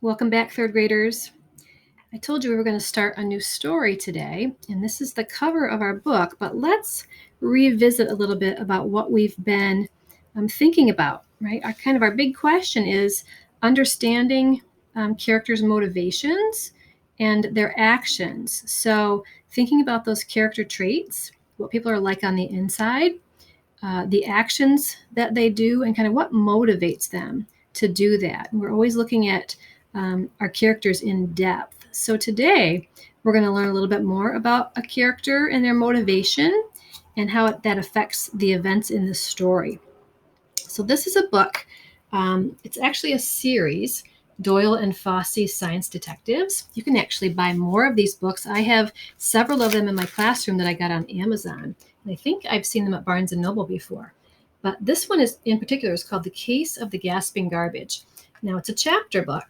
Welcome back, third graders. I told you we were going to start a new story today, and this is the cover of our book, but let's revisit a little bit about what we've been thinking about, right? Our big question is understanding characters' motivations and their actions. So thinking about those character traits, what people are like on the inside, the actions that they do, and kind of what motivates them to do that. And we're always looking at our characters in depth. So today, we're going to learn a little bit more about a character and their motivation and how that affects the events in the story. So this is a book. It's actually a series, Doyle and Fosse Science Detectives. You can actually buy more of these books. I have several of them in my classroom that I got on Amazon. And I think I've seen them at Barnes & Noble before. But this one is in particular is called The Case of the Gasping Garbage. Now it's a chapter book.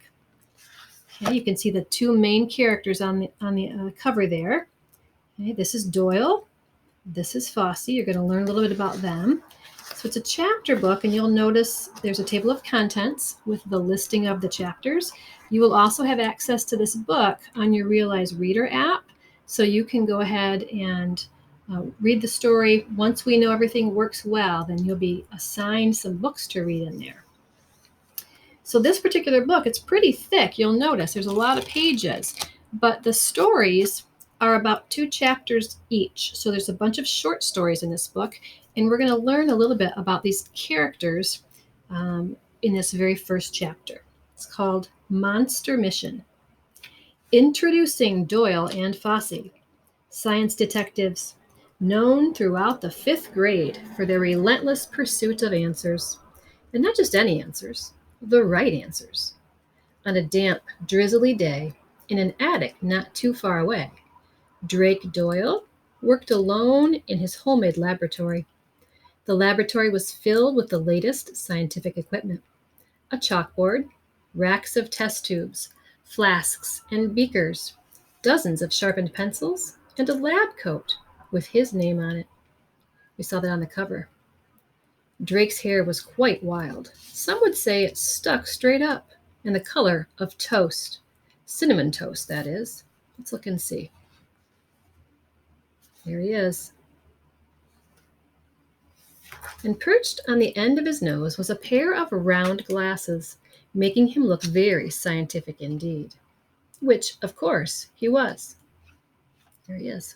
Okay, you can see the two main characters on the cover there. Okay, this is Doyle. This is Fosse. You're going to learn a little bit about them. So it's a chapter book, and you'll notice there's a table of contents with the listing of the chapters. You will also have access to this book on your Realize Reader app, so you can go ahead and read the story. Once we know everything works well, then you'll be assigned some books to read in there. So this particular book, it's pretty thick. You'll notice there's a lot of pages, but the stories are about 2 chapters each. So there's a bunch of short stories in this book, and we're going to learn a little bit about these characters in this very first chapter. It's called Monster Mission. Introducing Doyle and Fosse, science detectives, known throughout the 5th grade for their relentless pursuit of answers. And not just any answers, the right answers. On a damp, drizzly day, in an attic not too far away, Drake Doyle worked alone in his homemade laboratory. The laboratory was filled with the latest scientific equipment: a chalkboard, racks of test tubes, flasks and beakers, dozens of sharpened pencils, and a lab coat with his name on it. We saw that on the cover. Drake's hair was quite wild. Some would say it stuck straight up, and the color of toast. Cinnamon toast, that is. Let's look and see. There he is. And perched on the end of his nose was a pair of round glasses, making him look very scientific indeed. Which, of course, he was. There he is.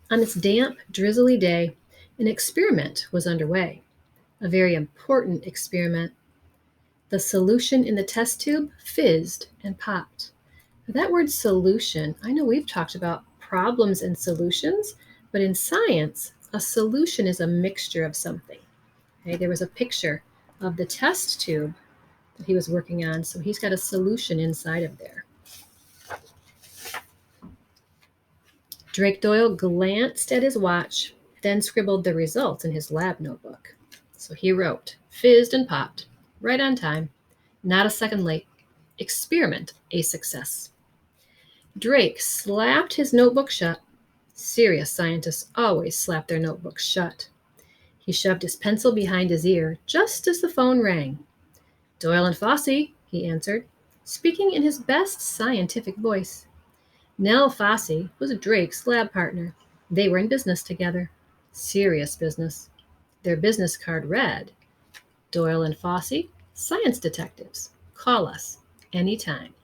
On this damp, drizzly day, an experiment was underway. A very important experiment. The solution in the test tube fizzed and popped. That word solution, I know we've talked about problems and solutions, but in science, a solution is a mixture of something. Okay, there was a picture of the test tube that he was working on, so he's got a solution inside of there. Drake Doyle glanced at his watch, then scribbled the results in his lab notebook. So he wrote, fizzed and popped, right on time, not a second late. Experiment a success. Drake slapped his notebook shut. Serious scientists always slap their notebooks shut. He shoved his pencil behind his ear just as the phone rang. Doyle and Fosse, he answered, speaking in his best scientific voice. Nell Fosse was Drake's lab partner. They were in business together. Serious business. Their business card read, Doyle and Fosse, science detectives. Call us anytime.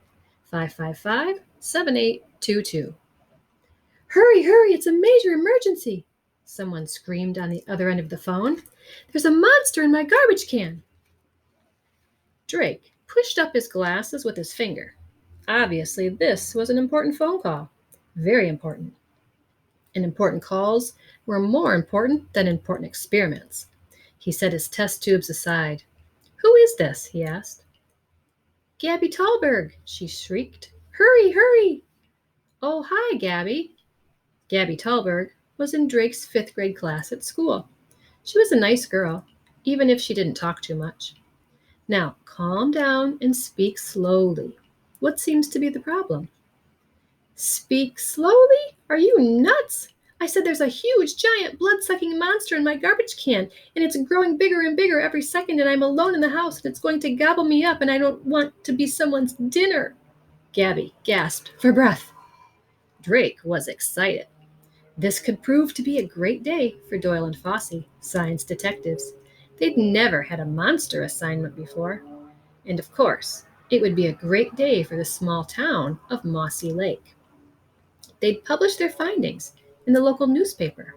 555-7822. Hurry, hurry, it's a major emergency, someone screamed on the other end of the phone. There's a monster in my garbage can. Drake pushed up his glasses with his finger. Obviously, this was an important phone call. Very important. And important calls were more important than important experiments. He set his test tubes aside. Who is this? He asked. Gabby Talberg, she shrieked. Hurry, hurry! Oh, hi, Gabby. Gabby Talberg was in Drake's 5th grade class at school. She was a nice girl, even if she didn't talk too much. Now, calm down and speak slowly. What seems to be the problem? Speak slowly? Are you nuts? I said there's a huge, giant, blood-sucking monster in my garbage can, and it's growing bigger and bigger every second, and I'm alone in the house, and it's going to gobble me up, and I don't want to be someone's dinner. Gabby gasped for breath. Drake was excited. This could prove to be a great day for Doyle and Fossey, science detectives. They'd never had a monster assignment before. And of course, it would be a great day for the small town of Mossy Lake. They'd publish their findings in the local newspaper.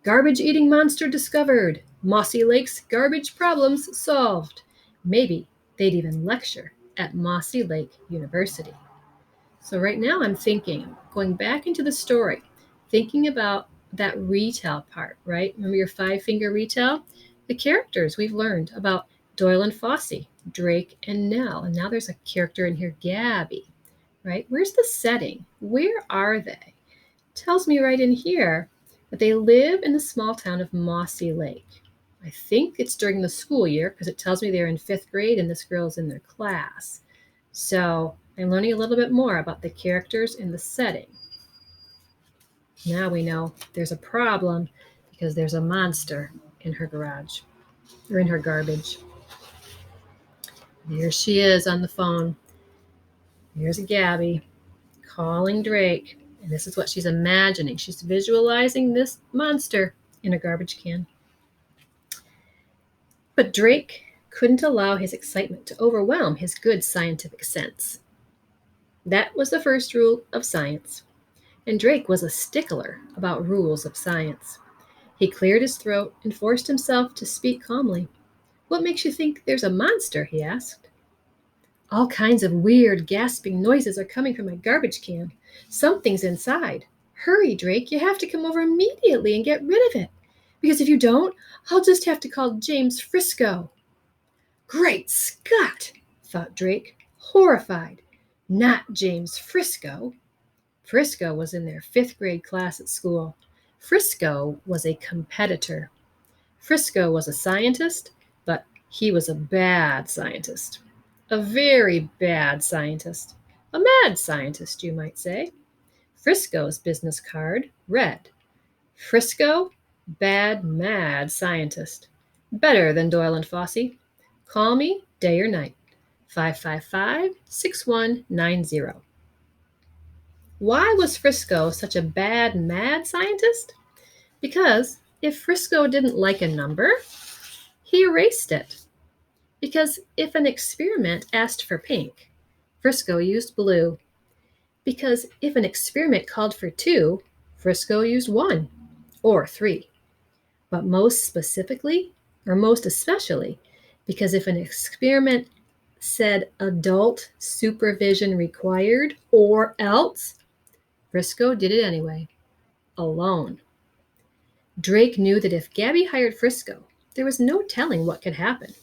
Garbage-eating monster discovered. Mossy Lake's garbage problems solved. Maybe they'd even lecture at Mossy Lake University. So right now I'm thinking, going back into the story, thinking about that retell part, right? Remember your five-finger retell? The characters we've learned about Doyle and Fossey, Drake and Nell, and now there's a character in here, Gabby, right? Where's the setting? Where are they? Tells me right in here that they live in the small town of Mossy Lake. I think it's during the school year because it tells me they're in 5th grade and this girl's in their class. So I'm learning a little bit more about the characters and the setting. Now we know there's a problem because there's a monster in her garage or in her garbage. There she is on the phone. Here's Gabby calling Drake. And this is what she's imagining. She's visualizing this monster in a garbage can. But Drake couldn't allow his excitement to overwhelm his good scientific sense. That was the first rule of science. And Drake was a stickler about rules of science. He cleared his throat and forced himself to speak calmly. What makes you think there's a monster? He asked. All kinds of weird, gasping noises are coming from my garbage can. Something's inside. Hurry, Drake, you have to come over immediately and get rid of it. Because if you don't, I'll just have to call James Frisco. Great Scott, thought Drake, horrified. Not James Frisco. Frisco was in their 5th grade class at school. Frisco was a competitor. Frisco was a scientist, but he was a bad scientist. A very bad scientist. A mad scientist, you might say. Frisco's business card read, Frisco, bad, mad scientist. Better than Doyle and Fossey. Call me day or night. 555-6190. Why was Frisco such a bad, mad scientist? Because if Frisco didn't like a number, he erased it. Because if an experiment asked for pink, Frisco used blue. Because if an experiment called for 2, Frisco used 1 or 3. But most specifically, or most especially, because if an experiment said adult supervision required or else, Frisco did it anyway, alone. Drake knew that if Gabby hired Frisco, there was no telling what could happen.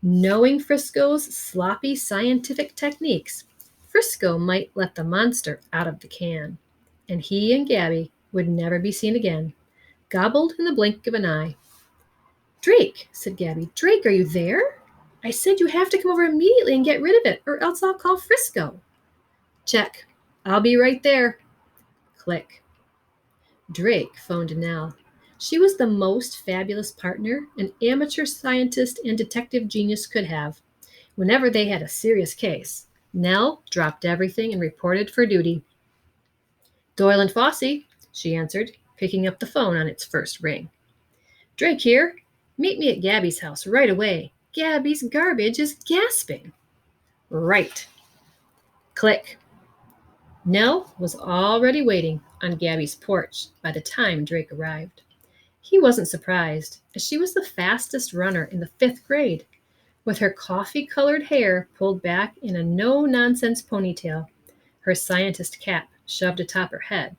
Knowing Frisco's sloppy scientific techniques, Frisco might let the monster out of the can, and he and Gabby would never be seen again, gobbled in the blink of an eye. Drake, said Gabby. Drake, are you there? I said you have to come over immediately and get rid of it, or else I'll call Frisco. Check. I'll be right there. Click. Drake phoned Nell. She was the most fabulous partner an amateur scientist and detective genius could have. Whenever they had a serious case, Nell dropped everything and reported for duty. Doyle and Fossey, she answered, picking up the phone on its first ring. Drake here. Meet me at Gabby's house right away. Gabby's garbage is gasping. Right. Click. Nell was already waiting on Gabby's porch by the time Drake arrived. He wasn't surprised, as she was the fastest runner in the 5th grade. With her coffee-colored hair pulled back in a no-nonsense ponytail, her scientist cap shoved atop her head,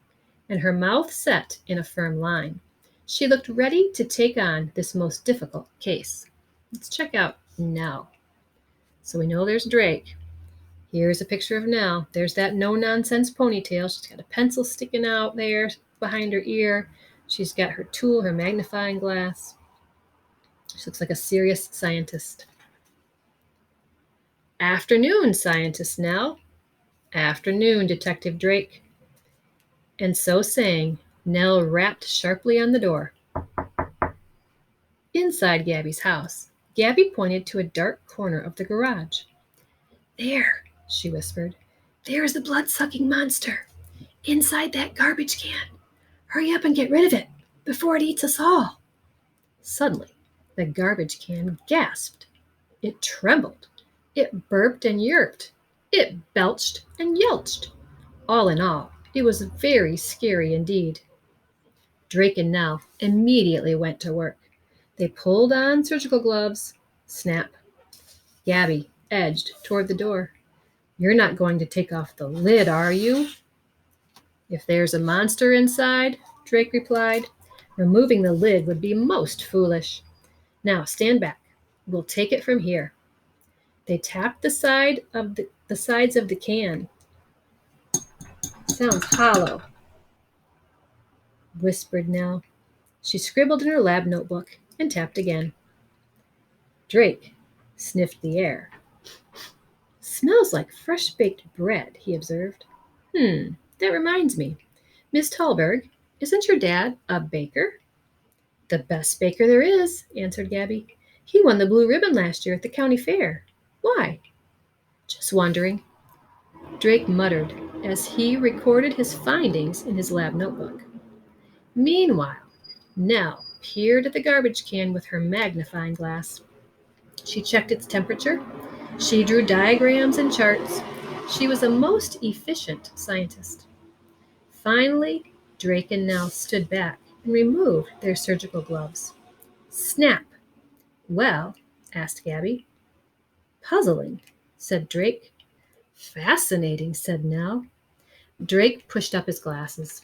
and her mouth set in a firm line, she looked ready to take on this most difficult case. Let's check out Nell. So we know there's Drake. Here's a picture of Nell. There's that no-nonsense ponytail. She's got a pencil sticking out there behind her ear. She's got her tool, her magnifying glass. She looks like a serious scientist. Afternoon, Scientist Nell. Afternoon, Detective Drake. And so saying, Nell rapped sharply on the door. Inside Gabby's house, Gabby pointed to a dark corner of the garage. There, she whispered. There's the blood-sucking monster. Inside that garbage can. Hurry up and get rid of it before it eats us all. Suddenly, the garbage can gasped. It trembled. It burped and yerked. It belched and yelched. All in all, it was very scary indeed. Drake and Nell immediately went to work. They pulled on surgical gloves. Snap. Gabby edged toward the door. You're not going to take off the lid, are you? If there's a monster inside, Drake replied, removing the lid would be most foolish. Now stand back. We'll take it from here. They tapped the sides of the can. Sounds hollow, whispered Nell. She scribbled in her lab notebook and tapped again. Drake sniffed the air. Smells like fresh-baked bread, he observed. That reminds me. Miss Tallberg, isn't your dad a baker? The best baker there is, answered Gabby. He won the blue ribbon last year at the county fair. Why? Just wondering. Drake muttered as he recorded his findings in his lab notebook. Meanwhile, Nell peered at the garbage can with her magnifying glass. She checked its temperature. She drew diagrams and charts. She was a most efficient scientist. Finally, Drake and Nell stood back and removed their surgical gloves. Snap. Well, asked Gabby. Puzzling, said Drake. Fascinating, said Nell. Drake pushed up his glasses.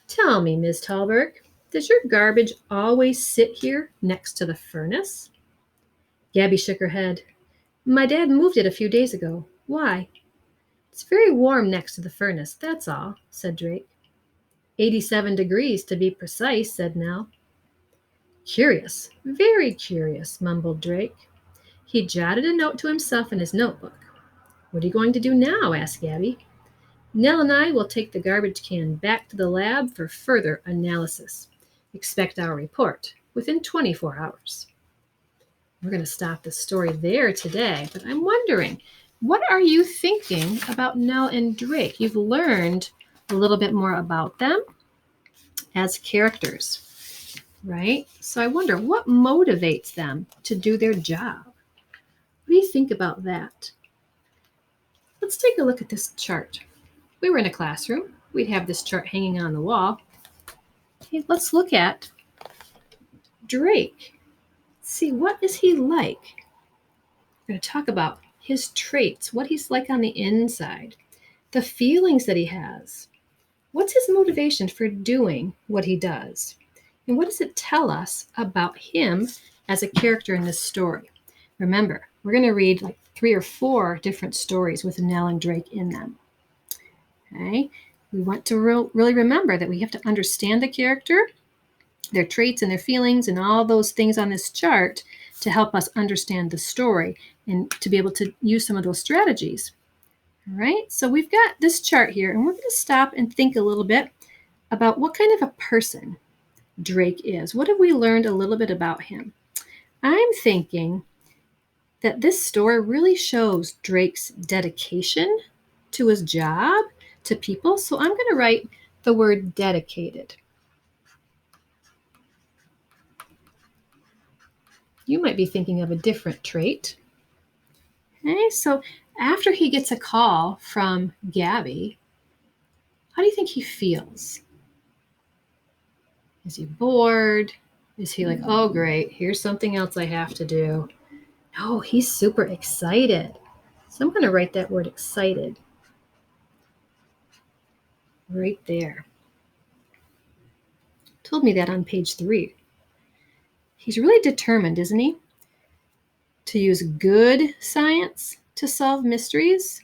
Tell me, Miss Tallberg, does your garbage always sit here next to the furnace? Gabby shook her head. My dad moved it a few days ago. Why? It's very warm next to the furnace, that's all, said Drake. 87 degrees to be precise, said Nell. Curious, very curious, mumbled Drake. He jotted a note to himself in his notebook. What are you going to do now? Asked Gabby. Nell and I will take the garbage can back to the lab for further analysis. Expect our report within 24 hours. We're going to stop the story there today, but I'm wondering, what are you thinking about Nell and Drake? You've learned a little bit more about them as characters, right? So I wonder, what motivates them to do their job? What do you think about that? Let's take a look at this chart. We were in a classroom. We'd have this chart hanging on the wall. Okay, let's look at Drake. See, what is he like? We're going to talk about his traits, what he's like on the inside, the feelings that he has. What's his motivation for doing what he does? And what does it tell us about him as a character in this story? Remember, we're going to read like 3 or 4 different stories with Nell and Drake in them. Okay? We want to really remember that we have to understand the character, their traits and their feelings and all those things on this chart to help us understand the story and to be able to use some of those strategies. All right, so we've got this chart here, and we're going to stop and think a little bit about what kind of a person Drake is. What have we learned a little bit about him? I'm thinking that this story really shows Drake's dedication to his job, to people. So I'm going to write the word dedicated. You might be thinking of a different trait. Okay, so after he gets a call from Gabby, how do you think he feels? Is he bored? Is he like, oh, great, here's something else I have to do? No, he's super excited. So I'm going to write that word excited right there. Told me that on page 3. He's really determined, isn't he? To use good science to solve mysteries,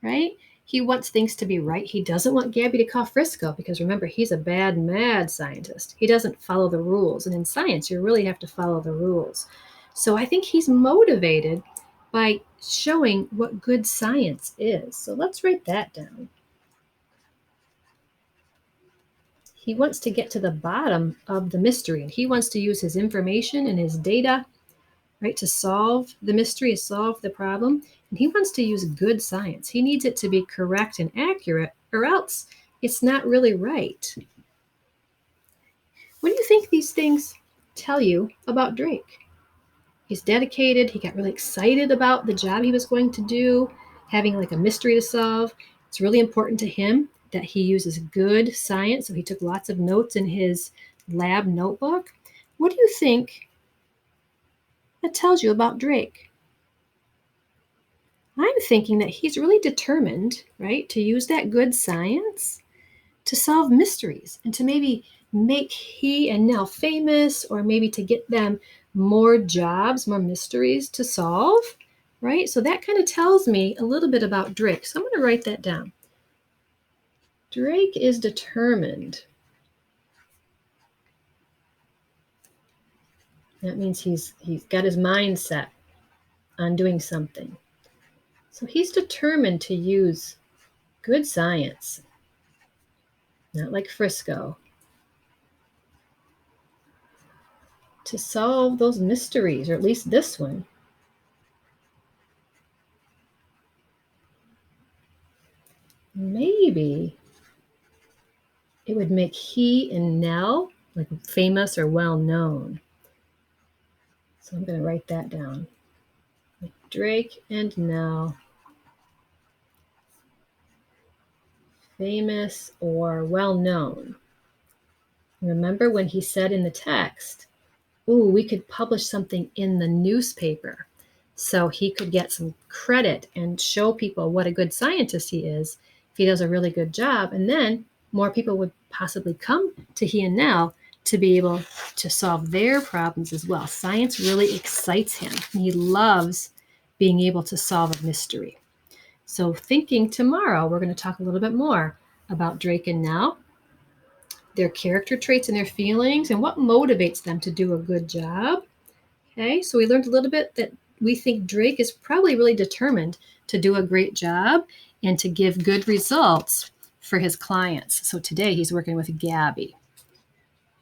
right? He wants things to be right. He doesn't want Gabby to call Frisco because remember, he's a bad, mad scientist. He doesn't follow the rules. And in science, you really have to follow the rules. So I think he's motivated by showing what good science is. So let's write that down. He wants to get to the bottom of the mystery, and he wants to use his information and his data, right, to solve the mystery, to solve the problem. And he wants to use good science. He needs it to be correct and accurate, or else it's not really right. What do you think these things tell you about Drake? He's dedicated. He got really excited about the job he was going to do, having like a mystery to solve. It's really important to him that he uses good science. So he took lots of notes in his lab notebook. What do you think that tells you about Drake? I'm thinking that he's really determined, right, to use that good science to solve mysteries and to maybe make he and Nell famous, or maybe to get them more jobs, more mysteries to solve, right? So that kind of tells me a little bit about Drake. So I'm going to write that down. Drake is determined. That means he's got his mind set on doing something. So he's determined to use good science, not like Frisco, to solve those mysteries, or at least this one. Maybe it would make he and Nell like famous or well known. So I'm going to write that down. Like Drake and Nell, famous or well known. Remember when he said in the text, ooh, we could publish something in the newspaper, so he could get some credit and show people what a good scientist he is if he does a really good job. And then more people would possibly come to he and Nell to be able to solve their problems as well. Science really excites him. He loves being able to solve a mystery. So thinking tomorrow, we're going to talk a little bit more about Drake and Nell, their character traits and their feelings, and what motivates them to do a good job. Okay, so we learned a little bit that we think Drake is probably really determined to do a great job and to give good results for his clients. So today he's working with Gabby.